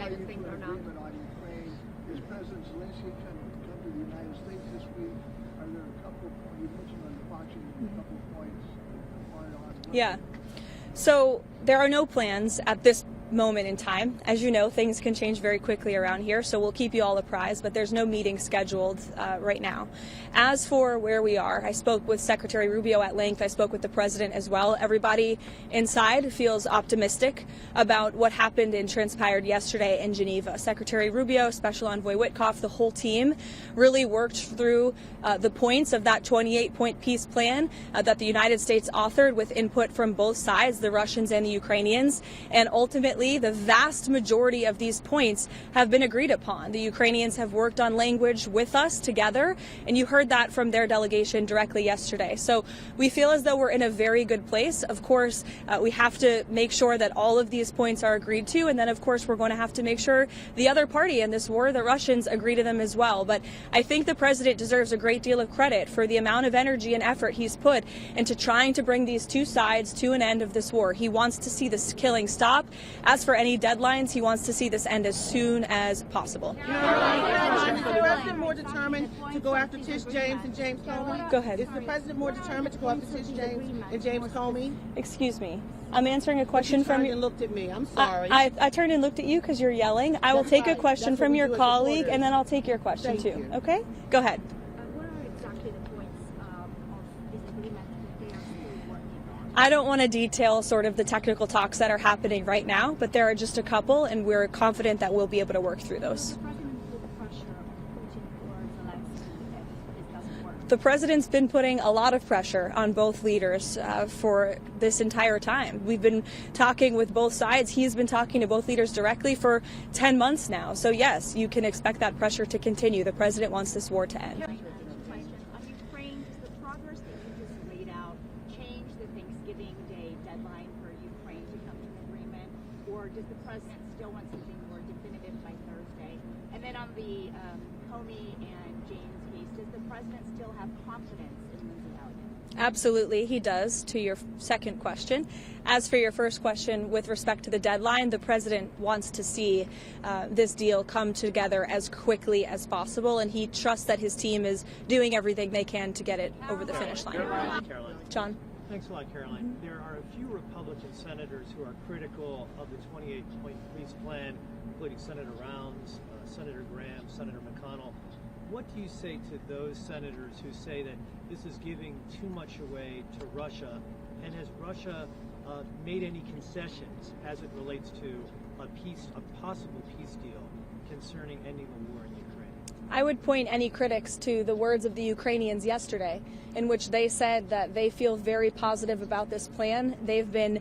side of things or not. Is President Zelensky come to the United States this week? Are there a couple, you mentioned on the boxing, a couple of points on? Yeah. So there are no plans at this moment in time. As you know, things can change very quickly around here, so we'll keep you all apprised, but there's no meeting scheduled right now. As for where we are, I spoke with Secretary Rubio at length. I spoke with the president as well. Everybody inside feels optimistic about what happened and transpired yesterday in Geneva. Secretary Rubio, Special Envoy Witkoff, the whole team really worked through the points of that 28-point peace plan that the United States authored with input from both sides, the Russians and the Ukrainians, and ultimately the vast majority of these points have been agreed upon. The Ukrainians have worked on language with us together, and you heard that from their delegation directly yesterday. So we feel as though we're in a very good place. Of course, we have to make sure that all of these points are agreed to, and then of course we're going to have to make sure the other party in this war, the Russians, agree to them as well. But I think the president deserves a great deal of credit for the amount of energy and effort he's put into trying to bring these two sides to an end of this war. He wants to see this killing stop. As for any deadlines, he wants to see this end as soon as possible. Is the president more determined to go after Tish James and James Comey? Go ahead. Is the president more determined to go after Tish James and James Comey? Excuse me. I'm answering a question from you. You looked at me. I'm sorry. I turned and looked at you because you're yelling. I will take a question from your colleague, and then I'll take your question too. Okay? Go ahead. What are exactly the points of this agreement that they are still working on? I don't want to detail sort of the technical talks that are happening right now, but there are just a couple, and we're confident that we'll be able to work through those. The president's been putting a lot of pressure on both leaders for this entire time. We've been talking with both sides. He's been talking to both leaders directly for 10 months now. So yes, you can expect that pressure to continue. The president wants this war to end. On Ukraine, does the progress that you just laid out change the Thanksgiving Day deadline for Ukraine to come to an agreement, or does the president still want something more definitive by Thursday? And then on the Comey and James case, does the president still have confidence in Lindsey Elliott? Absolutely, he does, to your second question. As for your first question, with respect to the deadline, the president wants to see this deal come together as quickly as possible, and he trusts that his team is doing everything they can to get it over the finish line. Caroline. John? Thanks a lot, Caroline. There are a few Republican senators who are critical of the 28-point peace plan, including Senator Rounds, Senator Graham, Senator McConnell. What do you say to those senators who say that this is giving too much away to Russia? And has Russia made any concessions as it relates to a possible peace deal concerning ending the war in Ukraine? I would point any critics to the words of the Ukrainians yesterday, in which they said that they feel very positive about this plan. They've been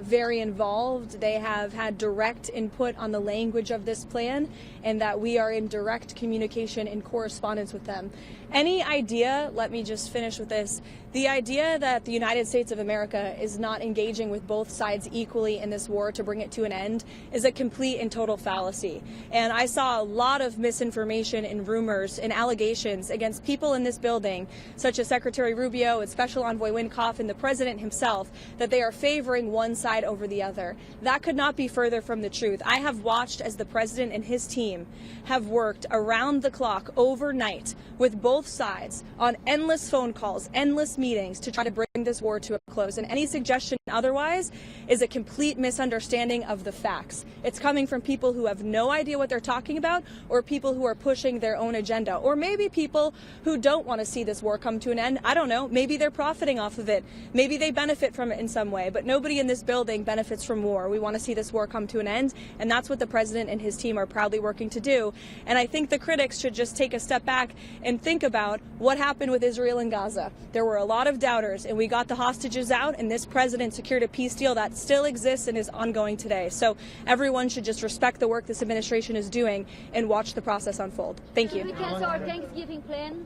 very involved. They have had direct input on the language of this plan, and that we are in direct communication and correspondence with them. Any idea, let me just finish with this, the idea that the United States of America is not engaging with both sides equally in this war to bring it to an end is a complete and total fallacy. And I saw a lot of misinformation and rumors and allegations against people in this building, such as Secretary Rubio and Special Envoy Witkoff and the president himself, that they are favoring one side over the other. That could not be further from the truth. I have watched as the president and his team have worked around the clock overnight with both sides on endless phone calls, endless meetings to try to bring this war to a close. And any suggestion otherwise is a complete misunderstanding of the facts. It's coming from people who have no idea what they're talking about, or people who are pushing their own agenda, or maybe people who don't want to see this war come to an end. I don't know. Maybe they're profiting off of it. Maybe they benefit from it in some way, but nobody in this building benefits from war. We want to see this war come to an end, and that's what the president and his team are proudly working to do. And I think the critics should just take a step back and think about what happened with Israel and Gaza. There were a lot of doubters, and we got the hostages out, and this president secured a peace deal that still exists and is ongoing today. So everyone should just respect the work this administration is doing and watch the process unfold. Thank you. Can we cancel our Thanksgiving plan?